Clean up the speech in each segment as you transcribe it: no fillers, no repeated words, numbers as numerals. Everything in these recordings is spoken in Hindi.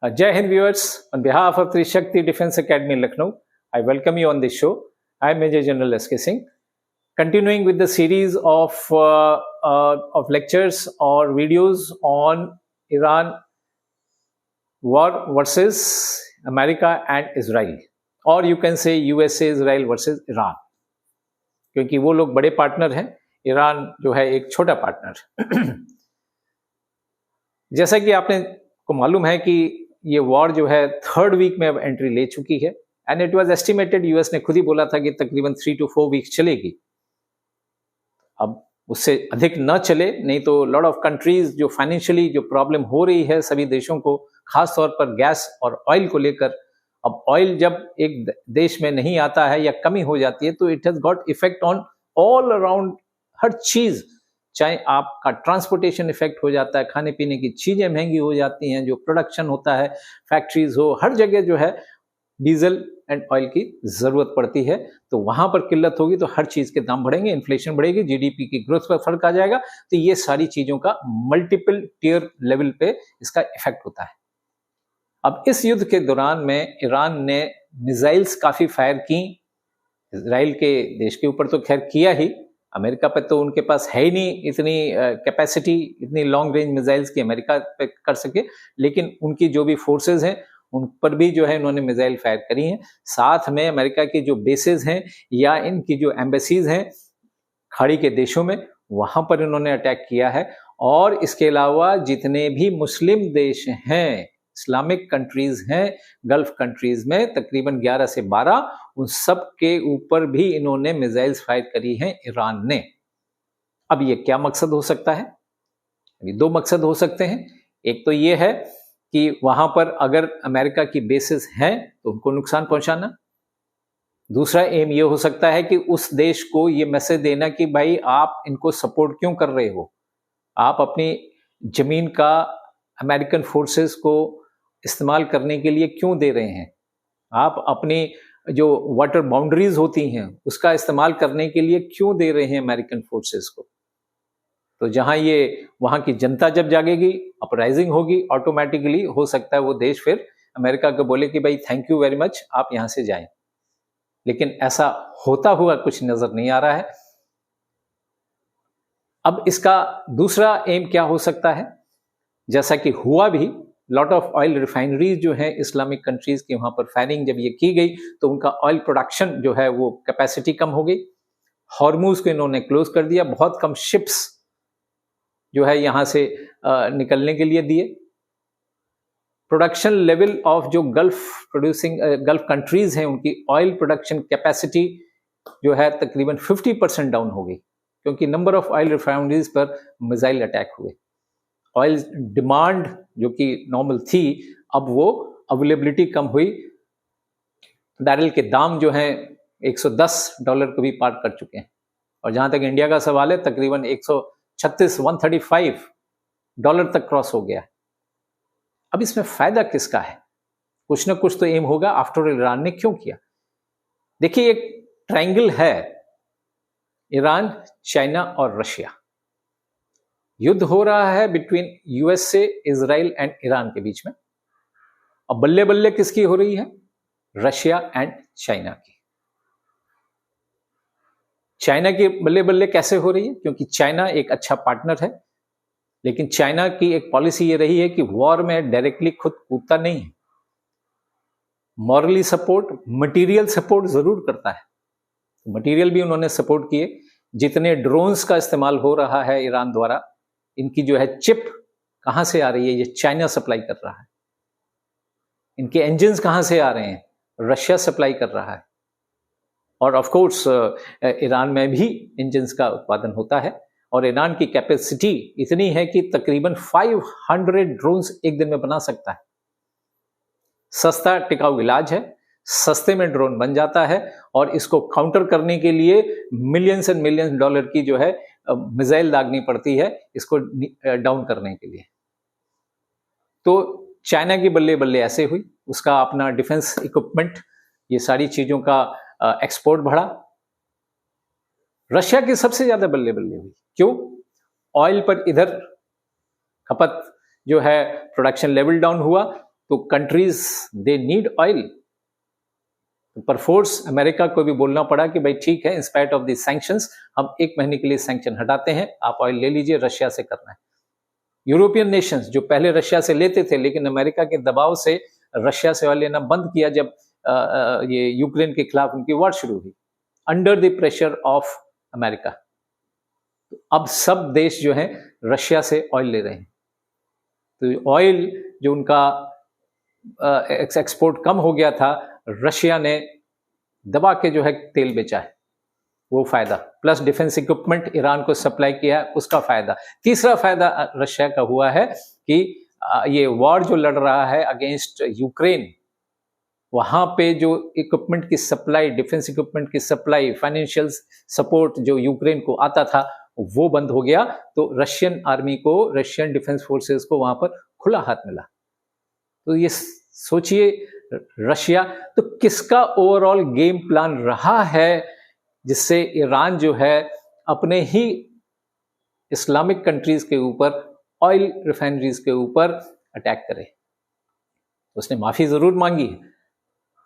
Jai Hind viewers, on behalf of Trishakti Defence Academy Lucknow, I welcome you on this show. I am Major General S.K. Singh. Continuing with the series of lectures or videos on Iran war versus America and Israel, or you can say USA Israel versus Iran, क्योंकि वो लोग बड़े पार्टनर हैं, ईरान जो है एक छोटा पार्टनर। जैसा कि आपने को मालूम है कि ये वॉर जो है थर्ड वीक में अब एंट्री ले चुकी है, and it was estimated, US ने खुद ही बोला था कि तकरीबन 3 to 4 वीक्स चलेगी। अब उससे अधिक न चले, नहीं तो लॉट ऑफ कंट्रीज जो फाइनेंशियली जो प्रॉब्लम हो रही है सभी देशों को, खास तौर पर गैस और ऑयल को लेकर, अब ऑयल जब एक देश में नहीं आता है या कमी हो जाती है तो it has got effect on all around, हर चीज, चाहे आपका ट्रांसपोर्टेशन इफेक्ट हो जाता है, खाने पीने की चीजें महंगी हो जाती हैं, जो प्रोडक्शन होता है, फैक्ट्रीज हो, हर जगह जो है डीजल एंड ऑयल की जरूरत पड़ती है। तो वहां पर किल्लत होगी तो हर चीज के दाम बढ़ेंगे, इन्फ्लेशन बढ़ेगी, जीडीपी की ग्रोथ पर फर्क आ जाएगा। तो ये सारी चीजों का मल्टीपल टियर लेवल पे इसका इफेक्ट होता है। अब इस युद्ध के दौरान में ईरान ने मिसाइल्स काफी फायर की, इजराइल के देश के ऊपर तो खैर किया ही, अमेरिका पे तो उनके पास है ही नहीं इतनी कैपेसिटी, इतनी लॉन्ग रेंज मिसाइल्स की अमेरिका पे कर सके, लेकिन उनकी जो भी फोर्सेस हैं उन पर भी जो है इन्होंने मिसाइल फायर करी हैं। साथ में अमेरिका की जो बेसेस हैं या इनकी जो एम्बेसीज हैं खाड़ी के देशों में, वहां पर इन्होंने अटैक किया है। और इसके अलावा जितने भी मुस्लिम देश हैं, इस्लामिक कंट्रीज हैं, गल्फ कंट्रीज में तकरीबन 11 से 12, उन सब के ऊपर भी इन्होंने मिसाइल्स फायर करी हैं ईरान ने। अब ये क्या मकसद हो सकता है? अभी दो मकसद हो सकते हैं। एक तो ये है कि वहां पर अगर अमेरिका की बेसेस हैं तो उनको नुकसान पहुंचाना। दूसरा एम ये हो सकता है कि उस देश को ये मैसेज देना कि भाई आप इनको सपोर्ट क्यों कर रहे हो, आप अपनी जमीन का अमेरिकन फोर्सेस को इस्तेमाल करने के लिए क्यों दे रहे हैं, आप अपनी जो वाटर बाउंड्रीज होती हैं उसका इस्तेमाल करने के लिए क्यों दे रहे हैं अमेरिकन फोर्सेस को। तो जहां ये वहां की जनता जब जागेगी, अपराइजिंग होगी, ऑटोमेटिकली हो सकता है वो देश फिर अमेरिका को बोले कि भाई थैंक यू वेरी मच, आप यहां से जाएं। लेकिन ऐसा होता हुआ कुछ नजर नहीं आ रहा है। अब इसका दूसरा एम क्या हो सकता है? जैसा कि हुआ भी, लॉट ऑफ ऑयल रिफाइनरीज जो है इस्लामिक कंट्रीज की, वहां पर फायरिंग जब ये की गई तो उनका ऑयल प्रोडक्शन जो है वो कैपेसिटी कम हो गई। हॉर्मूज को इन्होंने क्लोज कर दिया, बहुत कम शिप्स जो है यहां से निकलने के लिए दिए। प्रोडक्शन लेवल ऑफ जो गल्फ कंट्रीज हैं उनकी ऑयल प्रोडक्शन कैपेसिटी जो है तकरीबन 50% डाउन हो गई, क्योंकि नंबर ऑफ ऑयल रिफाइनरीज पर मिसाइल अटैक हुए। ऑयल डिमांड जो कि नॉर्मल थी, अब वो अवेलेबिलिटी कम हुई। बैरल के दाम जो हैं $110 को भी पार कर चुके हैं। और जहां तक इंडिया का सवाल है, तकरीबन 135 डॉलर तक क्रॉस हो गया। अब इसमें फायदा किसका है? कुछ ना कुछ तो एम होगा। आफ्टर ईरान ने क्यों किया? देखिए, एक ट्रायंगल है, ईरान, चाइना और रशिया। युद्ध हो रहा है between USA, Israel and Iran के बीच में। अब बल्ले बल्ले किसकी हो रही है? रशिया एंड चाइना की। चाइना की बल्ले बल्ले कैसे हो रही है? क्योंकि चाइना एक अच्छा पार्टनर है, लेकिन चाइना की एक पॉलिसी ये रही है कि वॉर में डायरेक्टली खुद कूदता नहीं है, मॉरली सपोर्ट, मटेरियल सपोर्ट जरूर करता है। मटेरियल भी उन्होंने सपोर्ट किए। जितने ड्रोन्स का इस्तेमाल हो रहा है ईरान द्वारा, इनकी जो है चिप कहां से आ रही है? ये चाइना सप्लाई कर रहा है। इनके इंजन्स कहां से आ रहे हैं? रशिया सप्लाई कर रहा है। और ऑफ कोर्स ईरान में भी इंजन्स का उत्पादन होता है। और ईरान की कैपेसिटी इतनी है कि तकरीबन 500 ड्रोन्स एक दिन में बना सकता है। सस्ता टिकाऊ इलाज है, सस्ते में ड्रोन बन जाता है, और इसको काउंटर करने के लिए मिलियंस एंड मिलियंस डॉलर की जो है मिसाइल दागनी पड़ती है इसको डाउन करने के लिए। तो चाइना की बल्ले बल्ले ऐसे हुई, उसका अपना डिफेंस इक्विपमेंट, ये सारी चीजों का एक्सपोर्ट बढ़ा। रशिया की सबसे ज्यादा बल्ले बल्ले हुई। क्यों? ऑयल पर इधर खपत जो है, प्रोडक्शन लेवल डाउन हुआ, तो कंट्रीज दे नीड ऑयल। पर फोर्स अमेरिका को भी बोलना पड़ा कि भाई ठीक है, इंस्पाइट ऑफ द सैंक्शंस हम 1 महीने के लिए सैंक्शन हटाते हैं, आप ऑयल ले लीजिए, रशिया से करना है। यूरोपियन नेशंस जो पहले रशिया से लेते थे, लेकिन अमेरिका के दबाव से रशिया से ऑयल लेना बंद किया जब ये यूक्रेन के खिलाफ उनकी वॉर शुरू हुई, under the pressure of America. तो अब सब देश जो है रशिया से ऑयल ले रहे हैं। तो ऑयल जो उनका एक्सपोर्ट कम हो गया था, रशिया ने दबा के जो है तेल बेचा है, वो फायदा, प्लस डिफेंस इक्विपमेंट ईरान को सप्लाई किया है, उसका फायदा। तीसरा फायदा रशिया का हुआ है कि ये वॉर जो लड़ रहा है अगेंस्ट यूक्रेन, वहां पे जो इक्विपमेंट की सप्लाई, डिफेंस इक्विपमेंट की सप्लाई, फाइनेंशियल सपोर्ट जो यूक्रेन को आता था वो बंद हो गया। तो रशियन आर्मी को, रशियन डिफेंस फोर्सेस को वहां पर खुला हाथ मिला। तो ये सोचिए रशिया, तो किसका ओवरऑल गेम प्लान रहा है जिससे ईरान जो है अपने ही इस्लामिक कंट्रीज के ऊपर, ऑयल रिफाइनरीज के ऊपर अटैक करे। उसने माफी जरूर मांगी है।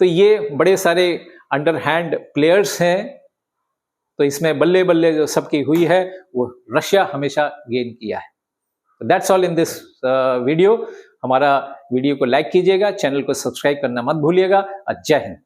तो ये बड़े सारे अंडरहैंड प्लेयर्स हैं, तो इसमें बल्ले बल्ले जो सबकी हुई है वो रशिया हमेशा गेन किया है। That's all in this video. हमारा वीडियो को लाइक कीजिएगा, चैनल को सब्सक्राइब करना मत भूलिएगा। जय हिंद।